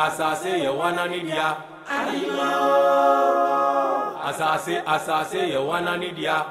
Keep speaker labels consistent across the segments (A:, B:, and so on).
A: asase ye wana nidia. Asase ye wana nidia.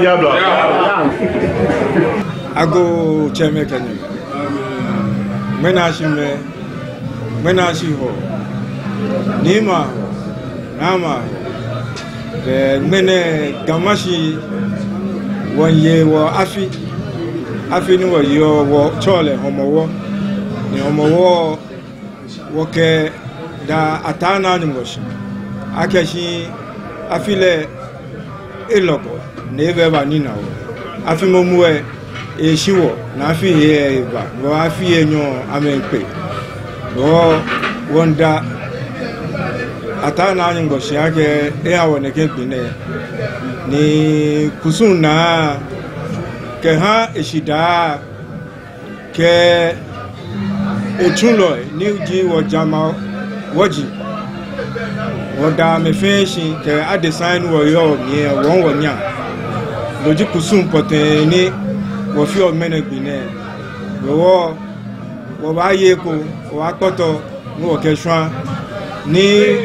B: diablo.
C: Ago cheme kenye. Mena shi ho. Nima nama. Be mene gamashi wonye wo afi ni wo yo wo chole homowo. Ni homowo wo ke da atana ni ngoshi. Akeshi afile eloko neve ba nina wo. Afi momuwe eshiwo na afi ye ba wo afi enyo amenpe wo wonda atana nyingo shiake eawo ne kempine ni kusuna ke ha eshida ke etulo ni ji wo jama woji woda me feshi ke a design wo yo mi won wonya loji kusun pote ni wo fi o mene gbine wo ba ye ko wo apoto ni wo ke swan ni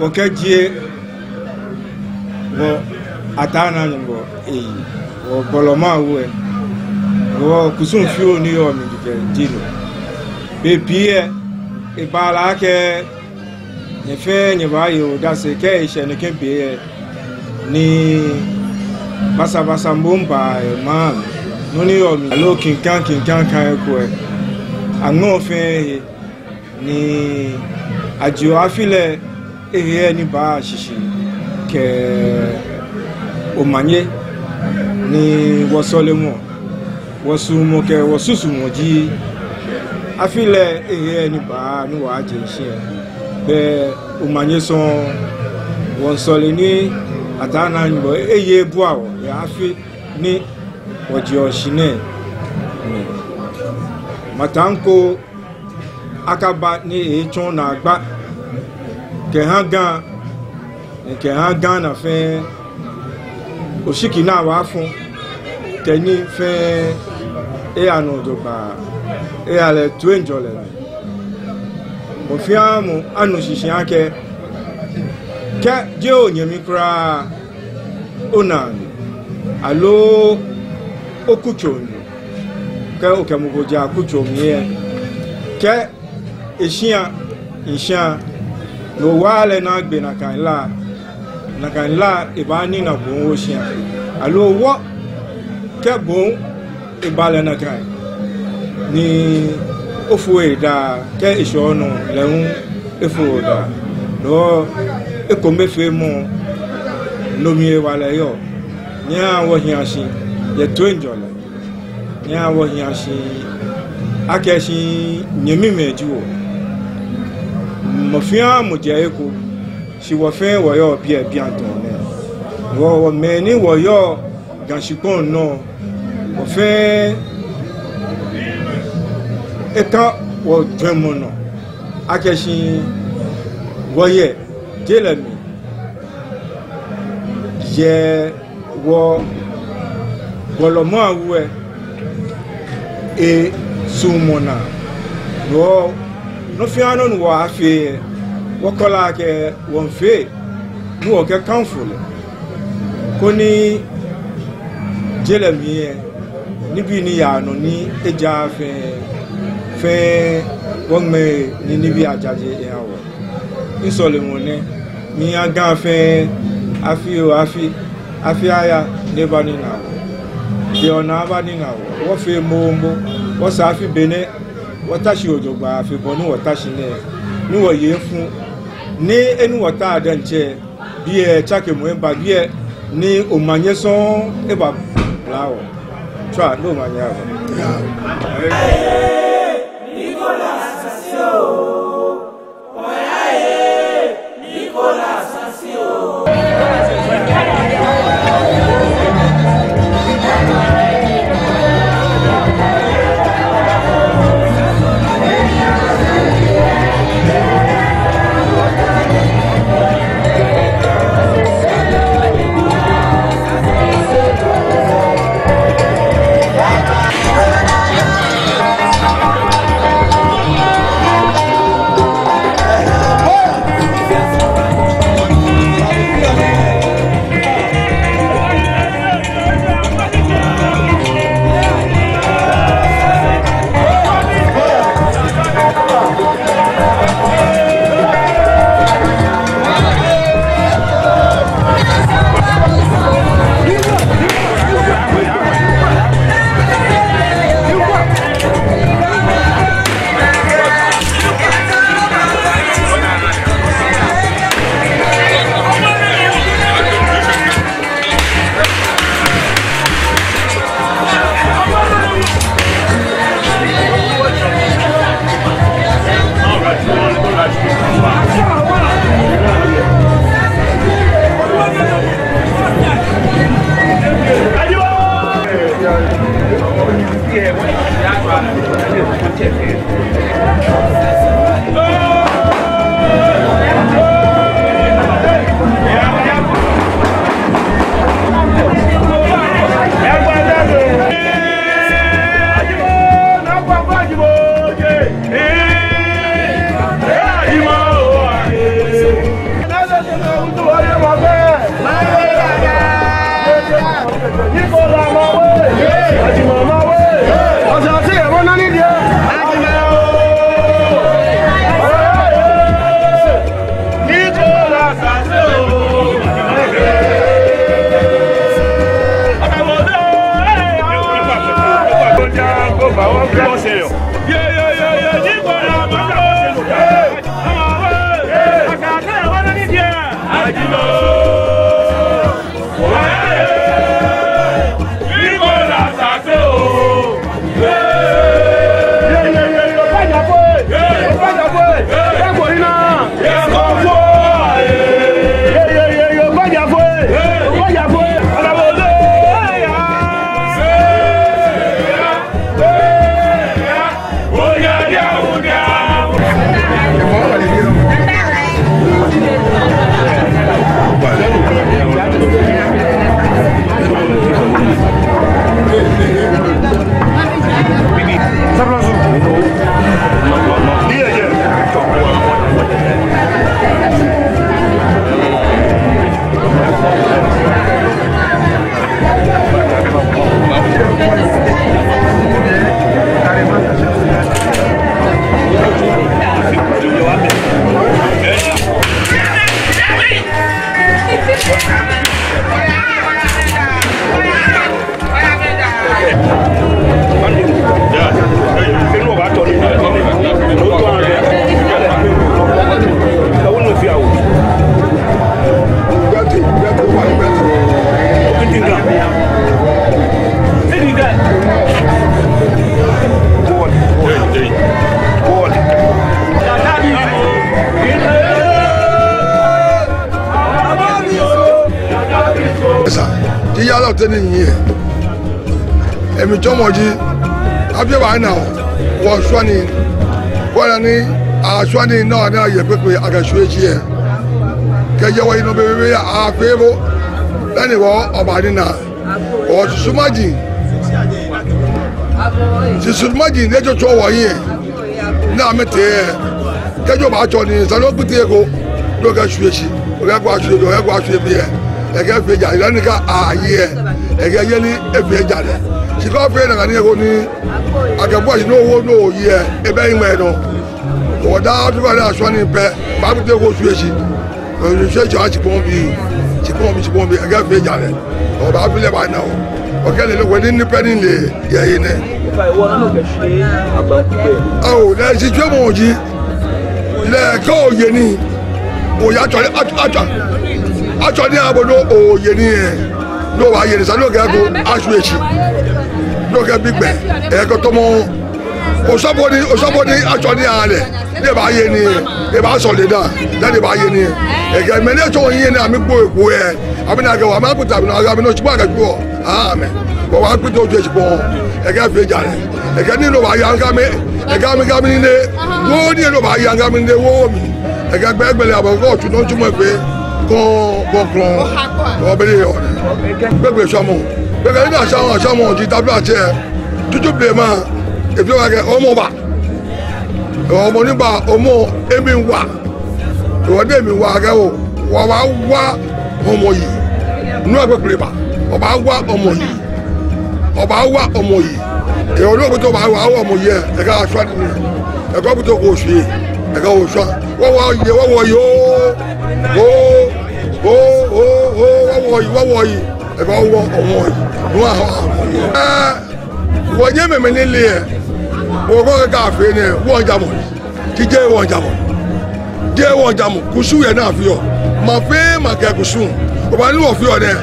C: wo ke jie wo atana ngo wo boloma wo kusun fi o ni yo mi ke dino be pie e bala ke ne fe ne ba yo da se ke ise ne ke be ni basa mbomba ma noni yo lo kinkan kan ko e àwọn fe ni ajo afile ehe ni ba shishi ke o manye ni wosolemo wosumo ke wosusumo ji afile ehe ni ba ni wa je ise be o manye so won sole ni atana nbo eye bu awo ya afi ni oji oshine matanko akaba ni echon na agba ke hanga na fe oshiki na wa fun teni fe e anu dogba e ale tu enjole la mo fi amu anu sisi ake ke je onyemi kra onan alo okuchoni ke okemugoja akuchomi ke eshian no wale na gbe na kan la ibani na bon oshian alo wo ke bon ibale na kan ni ofuwe da ke ishono lehun efuwo da no ekomefe mo nomi wale yo ni awon hiashi ye to enjoy ni awon hiashi akeshi nyemi mejuo mofia mojaeko si wo fe wo yo bia bianton ne wo meni wo yo ganshikon no wo fe eka wo dwemono akeshi wo ye jelemi ye wo bolomo awe e sumona no fiano no wa afi wo kola ke won fe no ke kanfule koni jelemi nibi ni ya no ni eja fe won me ni nibi ajaje e hawo isole woni mi aga fe afi aya neba ni na de ona ba ni na wo fe mombo wo sa fi bene wo tashi ojogba afi bo ni wo tashi ne ni wo ye fun ni enu wo ta adanche bi e chake mo ba bi e ni o manye son e ba lawo twa no manye abo
A: Nicolas Asasio Nicolas Asasio
B: Emi jomoji abia wa na wo swani wala ni swani na na ye pepe aga shuechi e ke je wa ino bebe a febo lani wo oba ni na o sumaji si sumaji ne jo to wo yin na mete ke jo ba cho ni salo pite ko do ga shuechi o ga gwa shuechi o ga gwa shuechi bi e ga fe ja lani ka aye e ga ye ni e fe ja le she got paid and I can watch no year, a bang man. Or that one in pet, Bible go to she. You say she won't be, I got paid. Or I believe I know. Okay, look, when independently, yeah, in it. Oh, that's a Jomoji. Let go, Yenny. Oh, actually, I will know, oh, Yenny. No, I is a look at go, Ashwichi. Look at big man. I got to more. Or somebody actually are they buy any, they buy solid, then they buy any. I got many to in a where I mean, I go, I'm up, I have no swagger. Ah, man. But I put those born. I got Vijay. I got no young man. I got me in there. Go near no young man in the war. I got back, but I will go to no to my way. Go, or baby, some. Because I saw someone to double chair to do the man if you like a homoba or moniba or more aiming wa. You are naming Wagao, Wawa, Homoy, no paper, Obawa, Omoy, Obawa, Omoy. You know what our Moya, a guy shot me, a couple of Oshi, a go shot. What were you? What were you? About what you mean, or go a cafe, 1 jamon, TJ 1 jamon, J 1 jamon, Kusu enough you. My fame, my Kakusun, but I know of you there.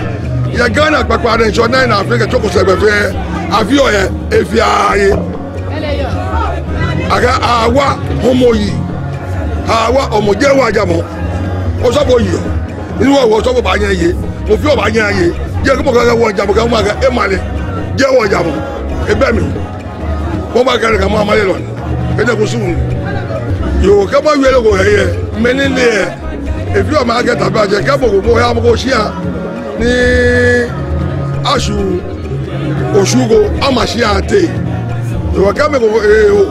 B: You're gonna back and short 9 Africa chocolate fair. I feel if you are I got our homoy, our homoja 1 jamon, or some you. You know what's over by ye, of your by ye. Jẹ́ kí mo kàn wọ́n jàmọ̀ kàn wọ́n àgà malẹ̀ jẹ́ wọ́n jàmọ̀ ẹgbẹ́ mi wọ́n bá kẹ́rẹ̀ kàn mọ́ amalẹ̀ lọ ẹ̀dẹ̀ kò sùn yòó kẹ́ mọ́ wíwẹ́lẹ̀ kò hẹ́yẹ mẹ́ni lé ẹ̀ èfi ọmọ akẹ́ tàbí àjẹ kẹ́ mọ̀ kò mọ̀ ẹ̀ amọ̀ kò sí à ní aṣù òṣùgò àmà sí à tè yòó kẹ́ mọ̀ kò ẹ̀ o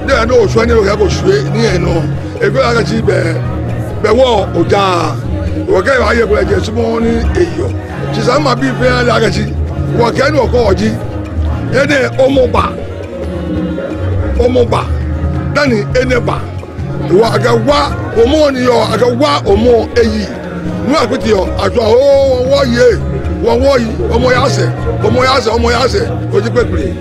B: ní ẹ̀ ní oṣù ẹni kò kẹ́ kò sùn ní ẹ̀ nọ èfi ọmọ akẹ́ ti bẹ̀ wọ́ ọjà yòó kẹ́ ayé kò ẹ̀jẹ̀ súnmọ́ ní èyọ̀ sísá máa bí ìfẹ́ lágẹ̀sí wọ́n kẹ́nu ọkọ̀ ọ̀jí ẹni ọmọba omoba dani eneba wa agawa omo ni yo agawa omo eyi nu apeti yo ajo o wo ye omo ya se oji pepere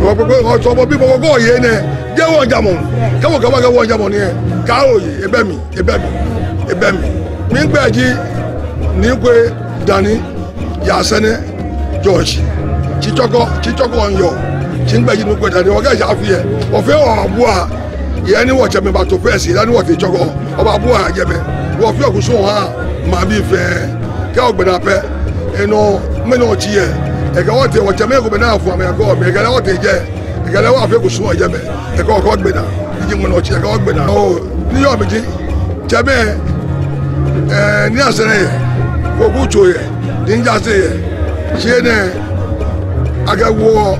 B: wo pe o so bo bi bo go ye ne je wo jamon ka wo ga wo jamon ni ka oyi ebemi mi gbaji ni kwe dani ya sene George chichoko onyo chingbaji ni kwe dani o ga ja fi e o fe o abua ye ni wo cheme ba to face la ni wo ti choko o ba abua je be wo fi okusun ha ma bi fe ka ogbena pe eno me no chi e ga wo te wo cheme ko be na afu am go me ga wo te je ga le wa fe okusun o je be e ko ogbena ji mo no chi ga ogbena o ni yo mi ji cheme ní àṣẹrẹ yẹ gbogbo tó yẹ ní jáde yẹ ṣe ní agẹwọ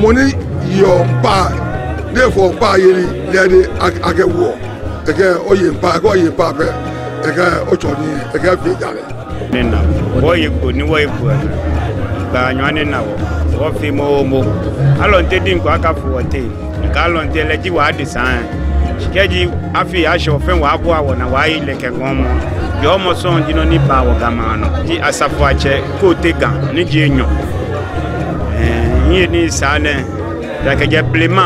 B: mo ní yọ mpa lẹfọ mpa yẹri lẹni agẹwọ ẹkẹ oyè mpa ẹkẹ oyè mpa fẹ ẹkẹ ọtọ ní ẹkẹ fi jalè.
D: nínà wọ́n yìí kò ní wọ́n yìí kò ẹ̀ gbànyọ́ nínà wọ́n fi mọ́ alọ̀ntẹ́ dín kó akáfọ̀ wọ́tẹ́ nǹkan alọ̀ntẹ́ lẹ́jì wàá dì sáyẹn kẹ́jì afi aṣọ fẹ́ wàá bọ́ àwọ̀ náà wàá yìí lẹ̀kẹ̀ gan mọ́ yọ ọmọ sọ̀n jìnnà ní ba àwọ̀ gàmà nọ di asafo àkyẹ kó o tẹ gàn ní di ènyọ yíyẹ ní sàánẹ dàkẹ́jẹ bilema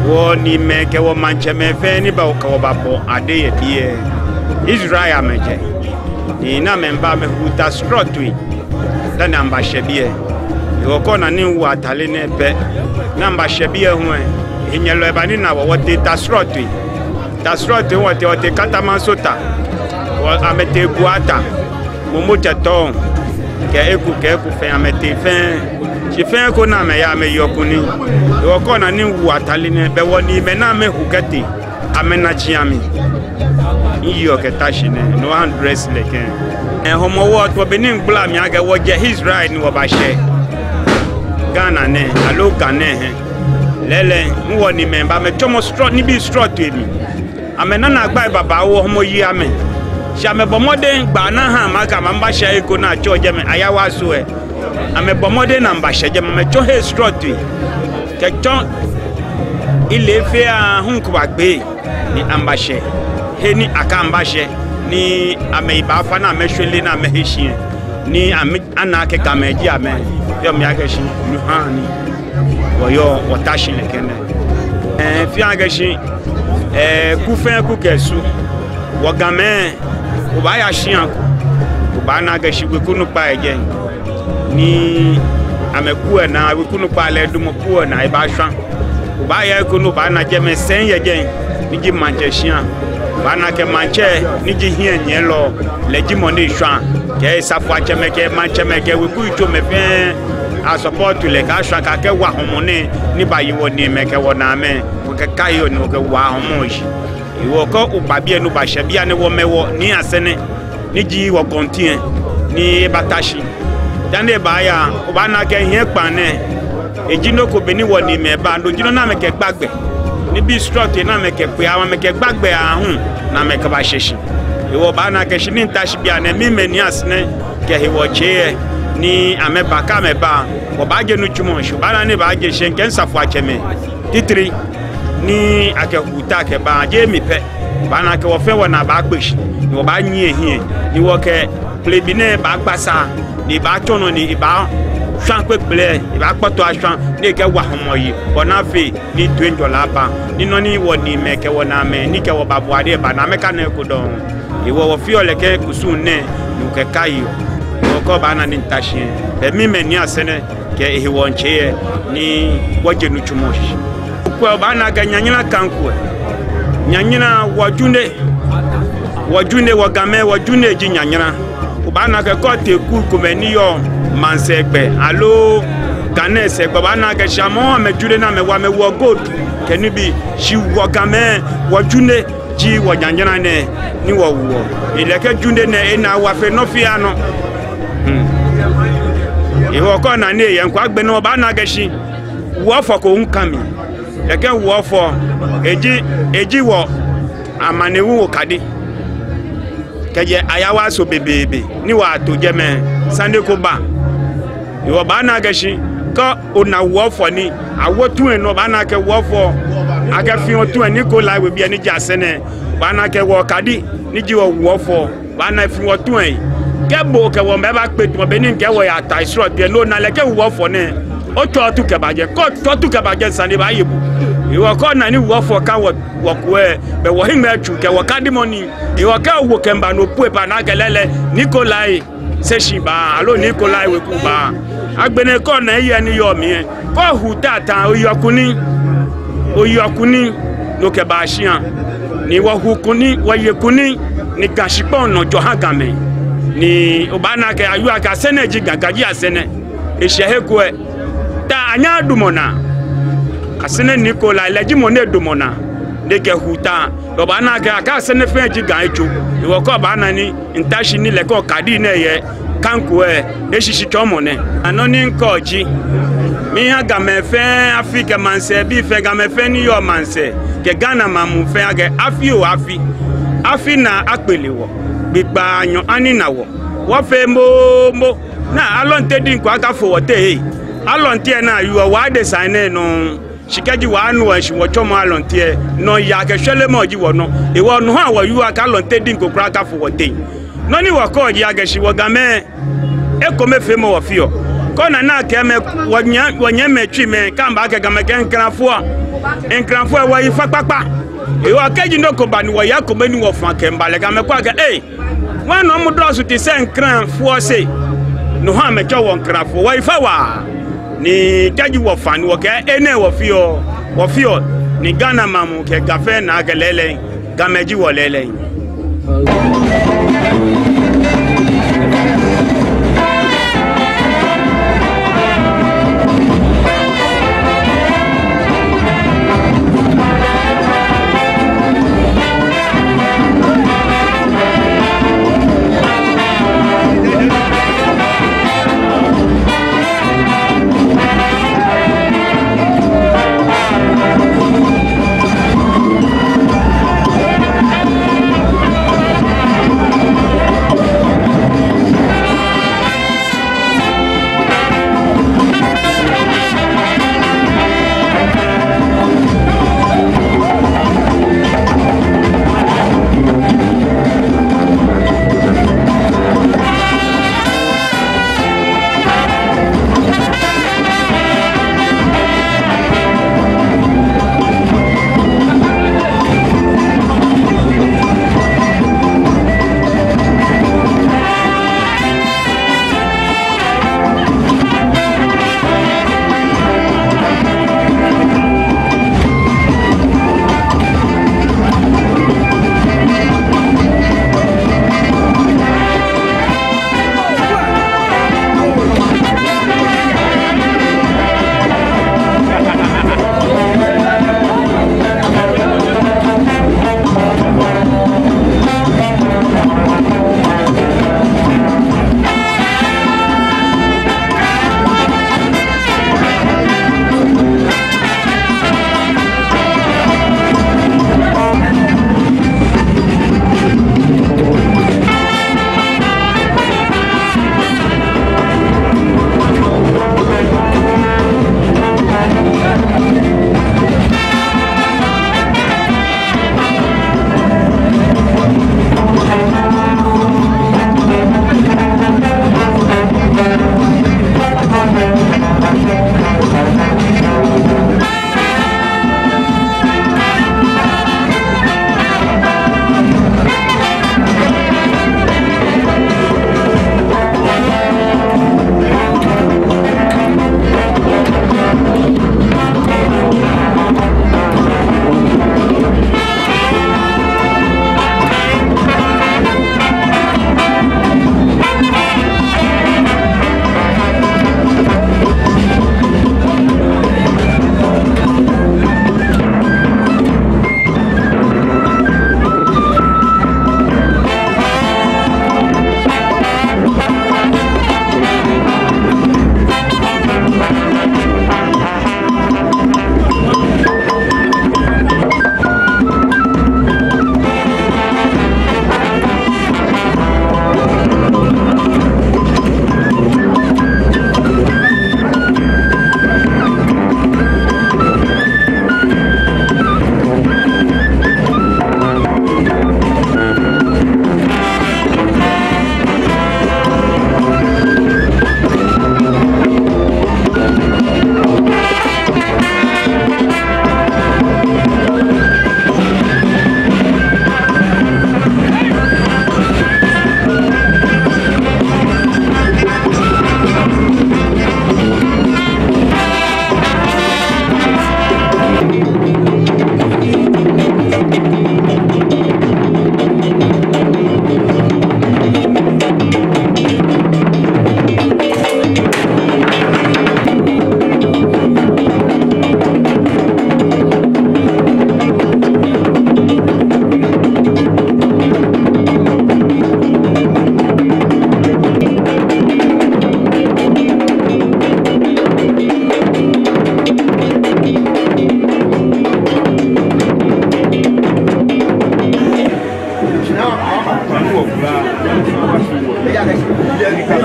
D: wọ́n ní mẹ́kẹ́ wọ́n máa ń kyẹ mẹ́fẹ́ níbà kàwọ́ bá bọ̀ adé yẹ bí yẹ Israel àmẹ́jẹ ní iná mẹ́mbà mẹ́hu ta strọ́tù yìí dáná àmbà hyẹ bí yẹ ìwọ kọ́ nà ní wù àtàlẹ́ ní ẹ̀pẹ́ náà àmbà hyẹ bí yẹ hu ẹ̀ ìnyẹ̀lọ ẹ̀bà nínú àwọ̀ wọ́n ti ta strọ́tù yìí wọ́n ti kátàmásótà amete guata momo teton ke eku fe amete fen si fen ko na me ya me yokuni wo ko na ni wu atali ne be woni me na me hukete amena chiami iyo ke tashi ne no handress leke homo wo to benin gbla mi aga wo je Israel ni wo ba she Ghana ne alo Ghana he lele wo ni me ba me tomo strut ni bi strut emi amena na agba baba wo homo yi ame Shame bomode gba na ha maka mamba sha eko na cho jeme ayawa so e ame bomode na mba sha jeme me cho he stroti ke cho ile fe a hunku bagbe ni ambashe he ni aka ambashe ni ame iba fa na me hwele na me heshi ni ame anake kameji ame yo mi ageshi lu ha ni wo yo wotashi le kene fi ageshi kufen ku kesu wo game Uba ya shianku uba na gashi wekunu pa eje ni amekuwa na wekunu pa le dumo kuwa na iba shwan uba ya kunu ba na jeme sen yeje niji manche shian ba na ke manche niji hien nyelo leji moni shwan ke safwa cheme ke manche me ke weku ito me fe a support le ka shwan ka ke wa homone ni ba yiwo ni me ke wona me ke kayo ni ke wa homoji iwo ko ubabie no ba shebia ne wo mewo ni asene ni ji wo kontien ni batashi dande ba ya uba na ke hien pane ejino ko beni wo ni me ba ndo jino na me ke gbagbe ni bi strut na me ke pe awon me ke gbagbe ahun na me ke ba sheshi iwo ba na ke shini ntashi bia na mi me ni asene ke hiwo che ni ameba ka meba wo ba je nu chumo shu ba na ne ba je shen ken safu acheme titri ni akakuta ke ba je mi pe ba na ke wo fe wo na ba gbeshi ni wo ba yin ehie ni wo ke plebine ba gbasa ni ba tono ni ba shan pe ple ba poto ashan ni ke wa homo yi bona fe ni $20 ba ni no ni wo ni me ke wo na me ni ke wo ba buade ba na me ka na ko don iwo wo fi ole ke kusun ne ni ke kayo wo ko ba na ni ntashi be mi me ni asene ke ehi wo nche ni wo je nu chumoshi kwa bana ga nyanyina kanku nyanyina wajune wagame wajune ji nyanyina bana ga kote ku kumeni yo mansegbe alo ganese bana ga shamo amejure na mewa mewo gold kenibi shi wagame wajune ji wanyanyina ne ni wo ileke junde ne ena wa fe no fi ano iwo ko na ne yen kwa gbe no bana ga shi wo foko nkami eke wo fo eji wo amanewu okade keje ayawa so bebebe ni wa to jeme sande ko ba iwo ba na gashi ka ona wofo ni awotu en no ba na ke wofo aga fi otu en Nicola we bia ni jasene ba na ke wo kadi ni ji wo wofo ba na fi otu en ke bo ke wo me ba pe to be ni ke wo ya ta isro de lo na le ke wofo ne o to tu ke ba je ko to tu ke ba je sane ba yebu iwo ko na ni wofo kan wo ko e be wo hin me tu ke wo kadi money iwo ka wo ke mba no pu e ba na ke lele Nicola se shiba alo Nicola we ku ba agbene ko na ye ni yo mi ko hu tata oyokuni no ke ba shian ni wo hu kuni wo ye kuni ni gashipo no jo hagame ni obana ke ayu aka seneji gagaji asene e shehe ko e ta anya dumona asene Nicola leji mo ne dumona de ke huta obana ke aka sene feji gan echo iwo ko bana ni ntashi ni le ko kadi na ye kanku e eshishi chomo ne anoni nkoji mi aga mefe Africa manse bi fe ga mefe ni yo manse ke Ghana mamu fe aga afi na akpelewo gbigba anyo ani nawo wo fe mo na alonte din ko aka fo wote alonte na yu wa de sign no shikeji wa anu wa shi wo chomo alonte no ya ke hwele mo ji wo no e wo no ha wo yu aka alonte din ko kra aka fo wote no ni wo ko ji aga shi wo ga me eko me fe mo wo fio kona na ke me wonya me twi me kamba ke ga me ken kranfo wa ifa papa e wo keji ndoko ba ni wo ya ko mani wo fa ke mbale ga me kwa ga wa no mo do su ti se kranfo se no ha me cho wo kranfo wa ifa wa ni keji wo fa ni wo ke ene wo fio ni Ghana mamu ke gafe na ga lele ga meji wo lele
E: Yeah.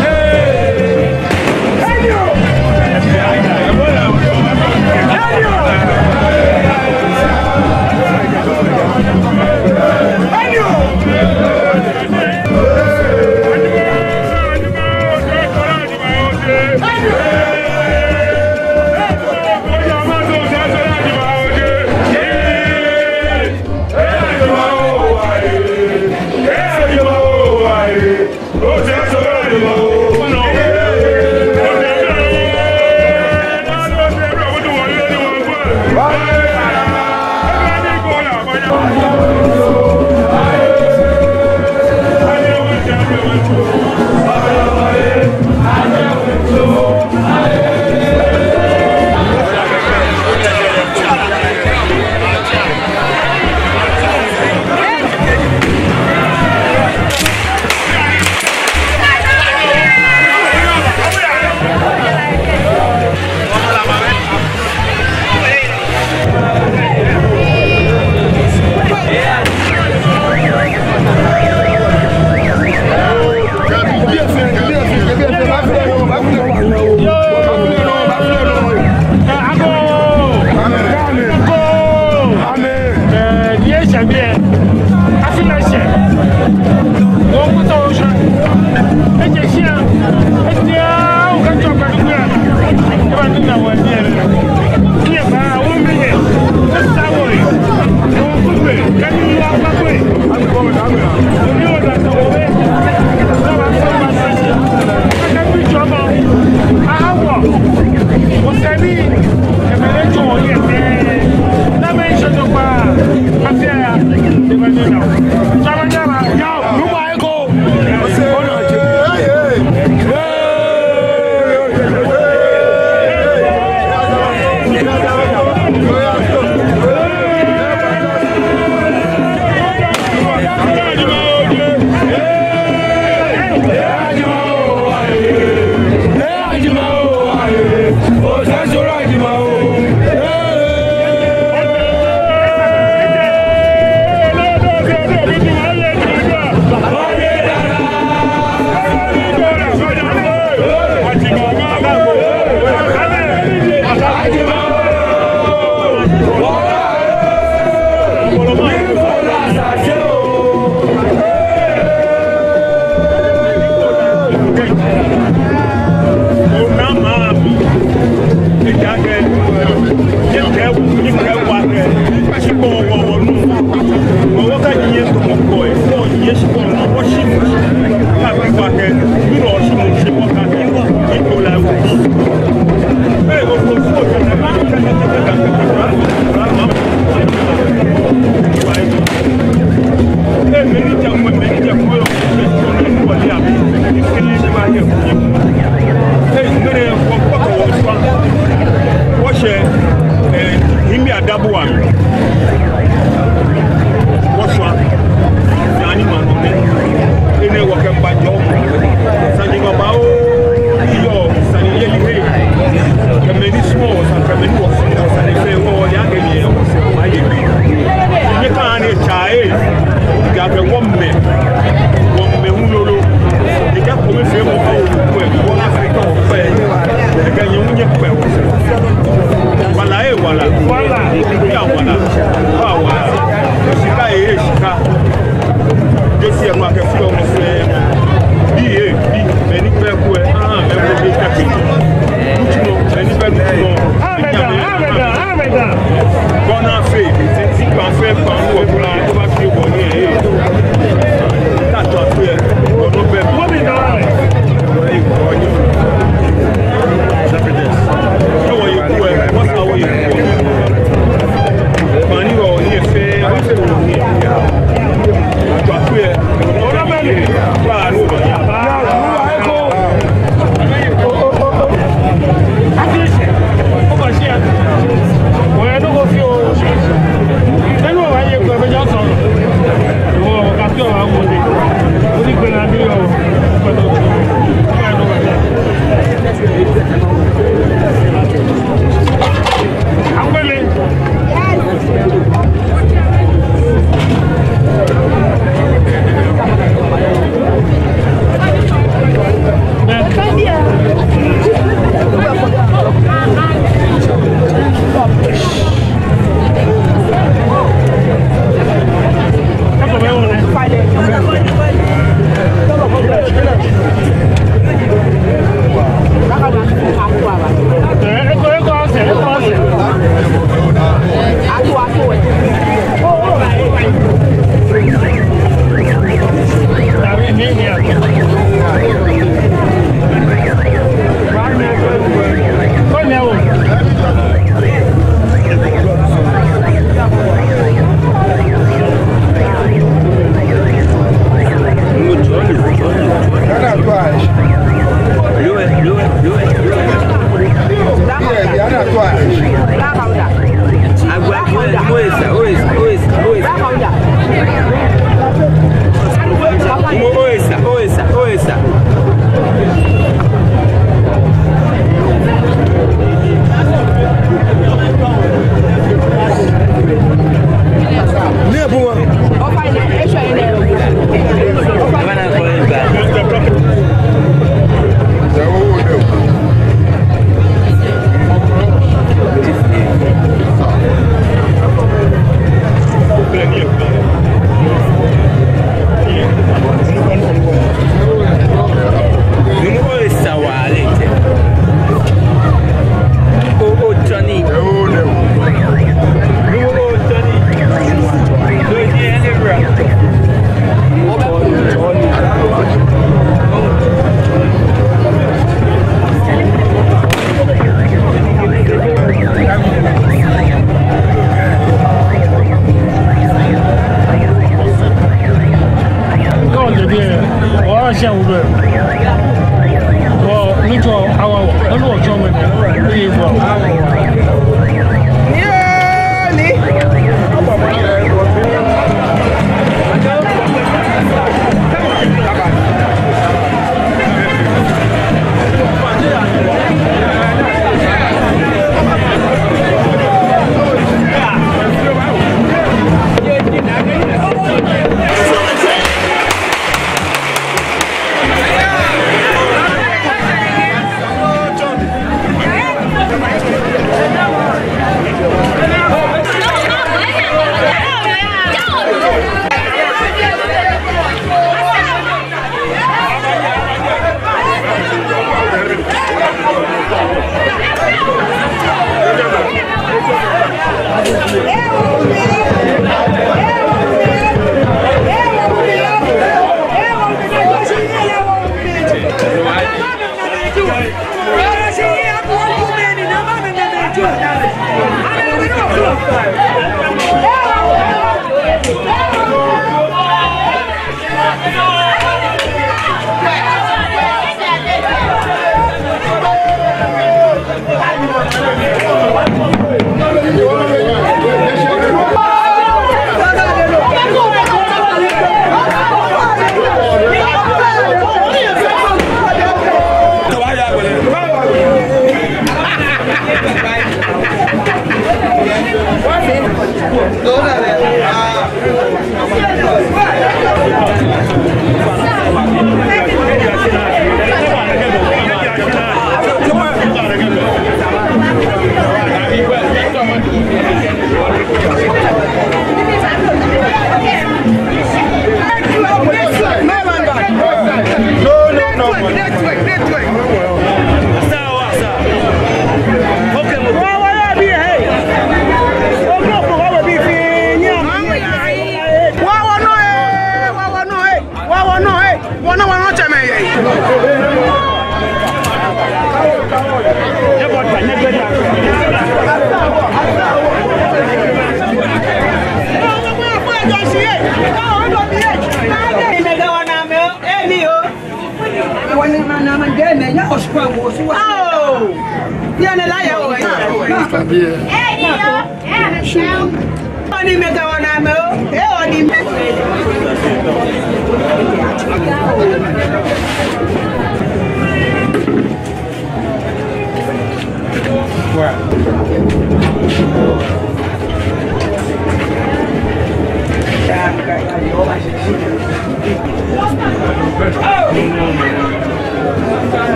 E: Hey!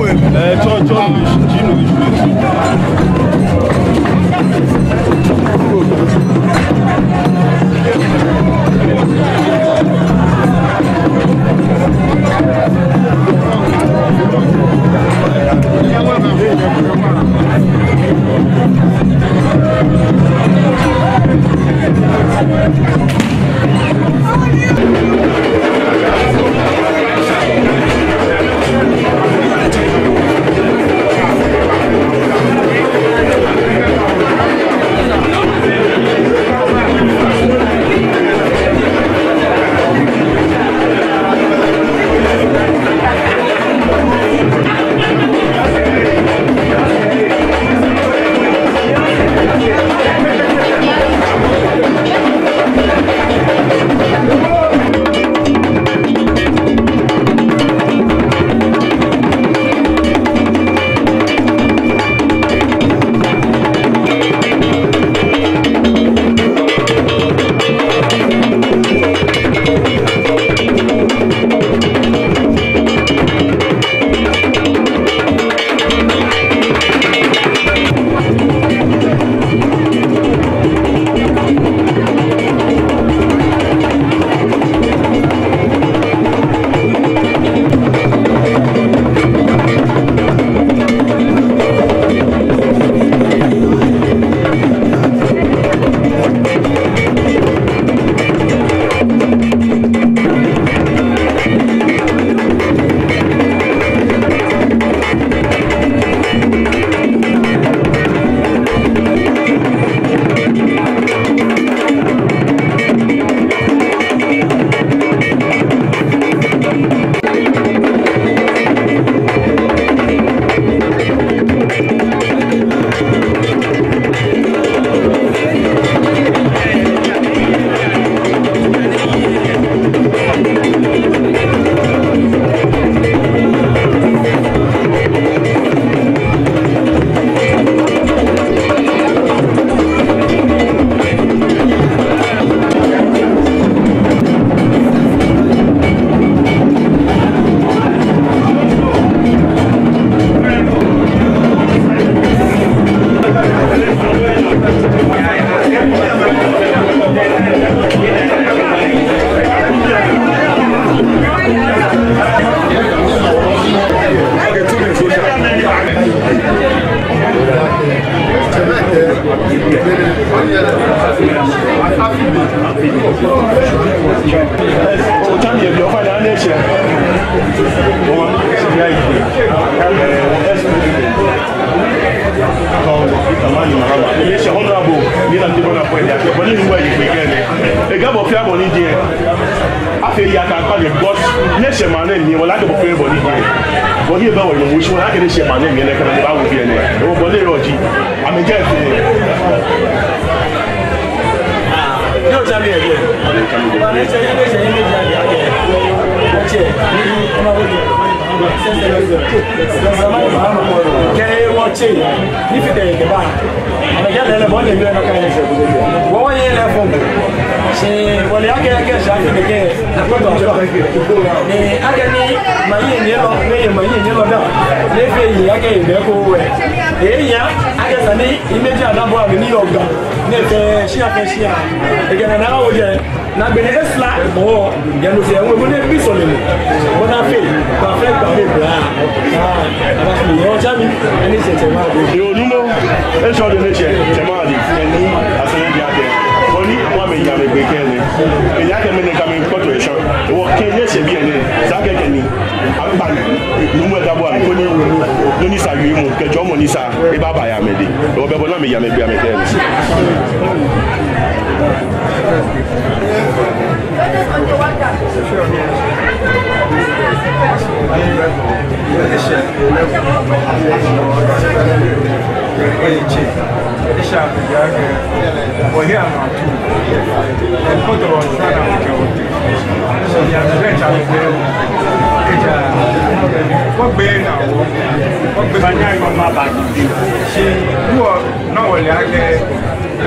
B: Samuel.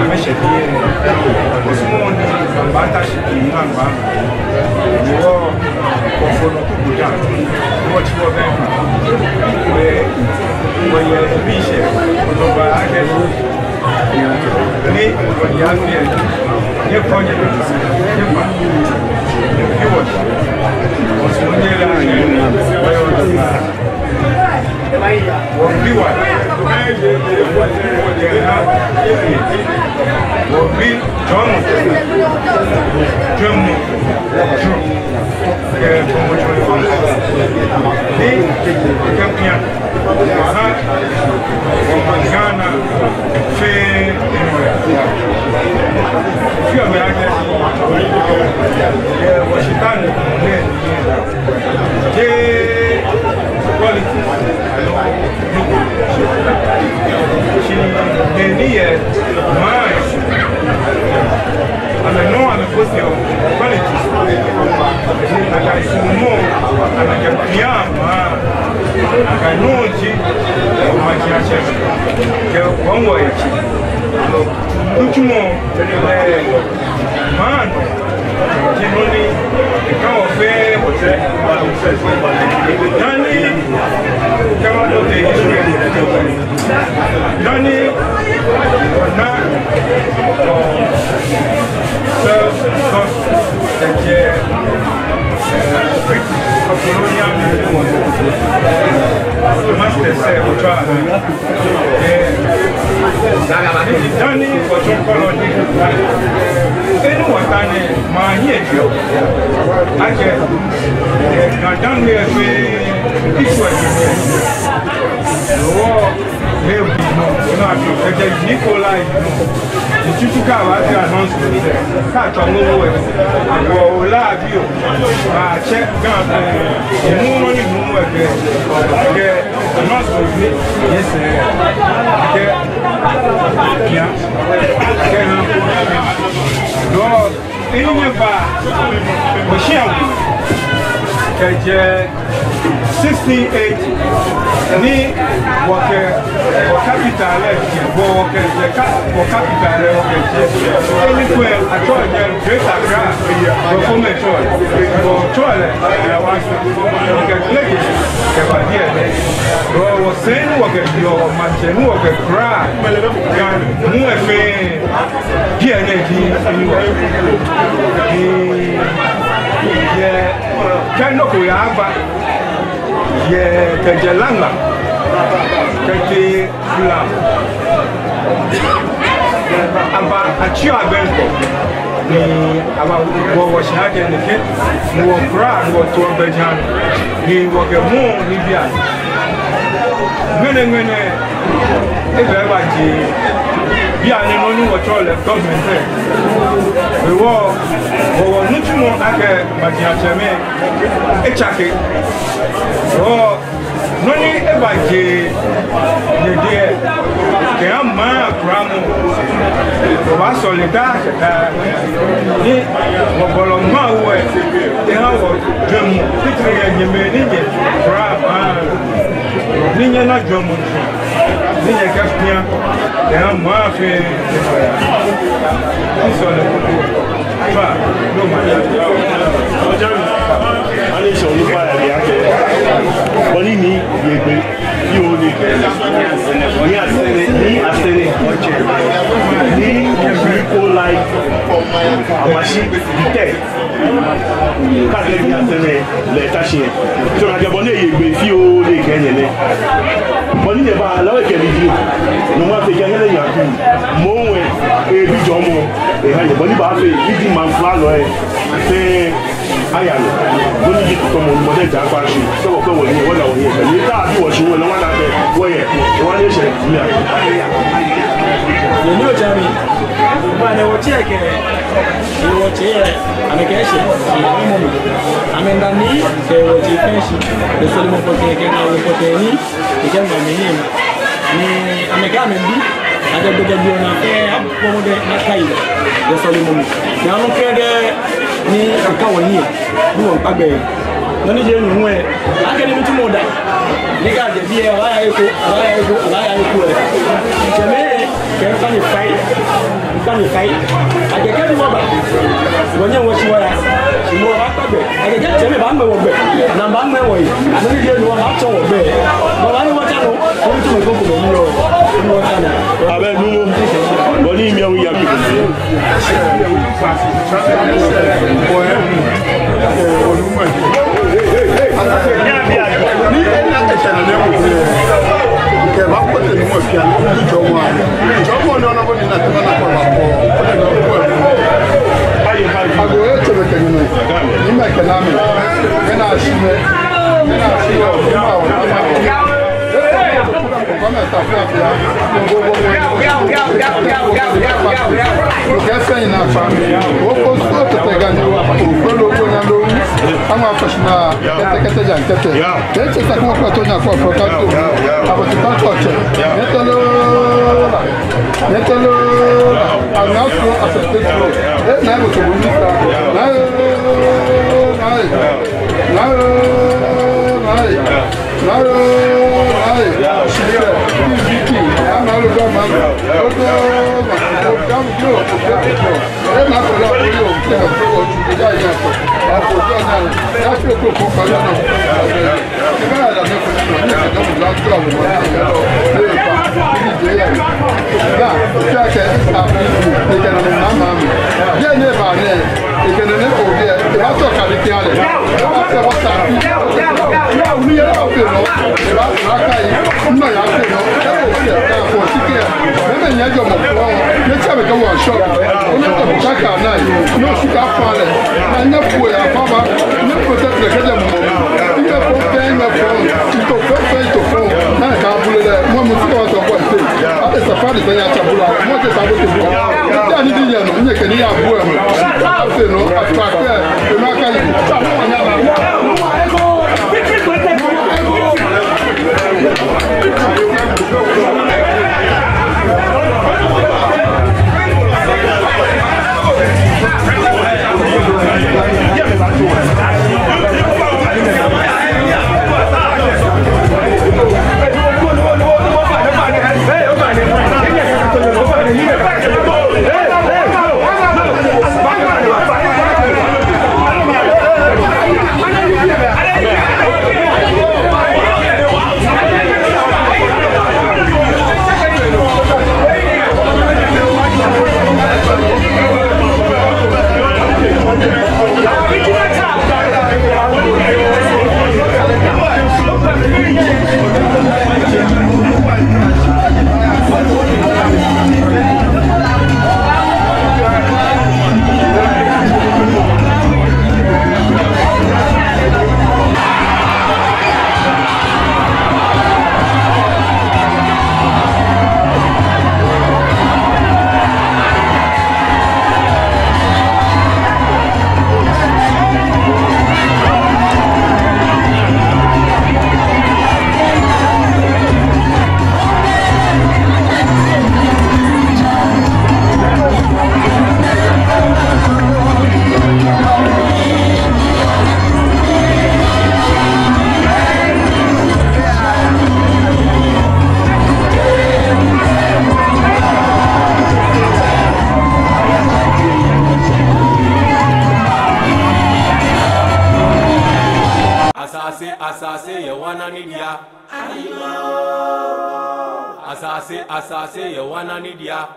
C: ameshafia osmon bata shiki ngamba wo kofono kubuda wo chiwo benka we ye bishe kutoba ake ni yake ye konye ye pa kiwo osmonela wayo wambiwa wambi jomu ni kempia wamangana fe fio meake washitani je quality she mind and I know I'm supposed to quality and I should know and I can I know she my church one way much more man generally the kind of fair Danny come out of the history Danny not colonial master say Danny was on colony anyone Danny my here I can now down here this way Nikolai the Chuchuka was the announcement catch on nowhere or Labio check down the money announcement yes Lord in your bar Michelle 68 ni wake capital capital any quel a choice great Accra perform a choice was saying what your mansion work a cry move Kano kuyaba ye kejelanga kete flam aba achio abenko ni aba wo shage ne ke wo kra wo to bejan ni wo ke mo ni bia ngene ebe ba ji bia ni no ni wo chole government we wo nutumo ake majiacheme echake oh noni ebaje yede ke ama kramo o ba solidarité ni wo boloma we e ha wo dwemu titre nyeme ni je krama ni nye na dwemu ni nye kapia e ama fe so le ba no ma ani so ni pa ya ke boni ni yegbe tí o lè ní àtẹ̀lé ní Nikolai Amashi tẹ̀ káàkiri ní àtẹ̀lé lẹ́ẹ̀ta ṣe yẹn tí o náà jẹ́bọ̀ ní èyí gbé tí o lè kẹ́yìn lẹ́ bọ̀ ní ìyẹ̀bá aláwọ̀ ìkẹ́lẹ̀ yìí ní wọ́n fi kẹ́yìn lẹ́yìn àkú mọ́ òun ẹ̀ ebi jọ mọ́ ẹ̀hà ìyẹ̀bọ̀ níbà á fẹ́ ìdí máa ń fún àlọ́ ẹ̀ fẹ́ ayalo lórí yìí tó mọ̀ ọmọdé ìjà apá ṣe sọ́wọ́ pé wọ̀nyí wọ́n náà wọ̀nyí ẹ̀fẹ̀ ní káàbí wọ̀ ṣe wọ́n lọ́wọ́ náà fẹ́ wọ́yẹ̀ wọ́n ní ìṣẹ̀lẹ̀ ìpínlẹ̀
E: yẹn ní ọjà mi ìgbà ni wọ́n tí ẹ̀ kẹ́ ìwọ̀ tí ẹ̀ àmìkẹ́ ṣe ìwọ̀n mọ̀ mi àmì ìgbà ní ìwọ̀ tí fẹ́ ṣe lẹ́sọ̀lẹ́ mọ̀ pọ̀tẹ́ ẹ̀kẹ́ náà wọ́n pọ̀tẹ́ ní ìkẹ́gbà mi ní àmìkẹ́ àmì bí adẹ́gbẹ́gbẹ́ bí ọ̀nà fẹ́ àpọ̀mọdé lákàyè lẹ́sọ̀lẹ́ mọ̀ mi ìyàwó kẹ́gẹ́ ní ìkáwọ̀ yìí ní wọ́n pàgbẹ̀ lọ́ní jẹ́ nù wọ́n ẹ̀ akẹ́ni tí mo dà nígbà jẹ̀bi ẹ̀ àbáyà ikú ẹ̀ ìjẹ̀mẹ́ Can you fight? Can you fight? I can get you over. When you watch what I know about it, I can get Jimmy Bangman over. And I'm Bangman away. I don't even know how to obey. But I know what I know. I'm going to go to the mirror. I bet you know. We have
A: Asase, you wanna need ya.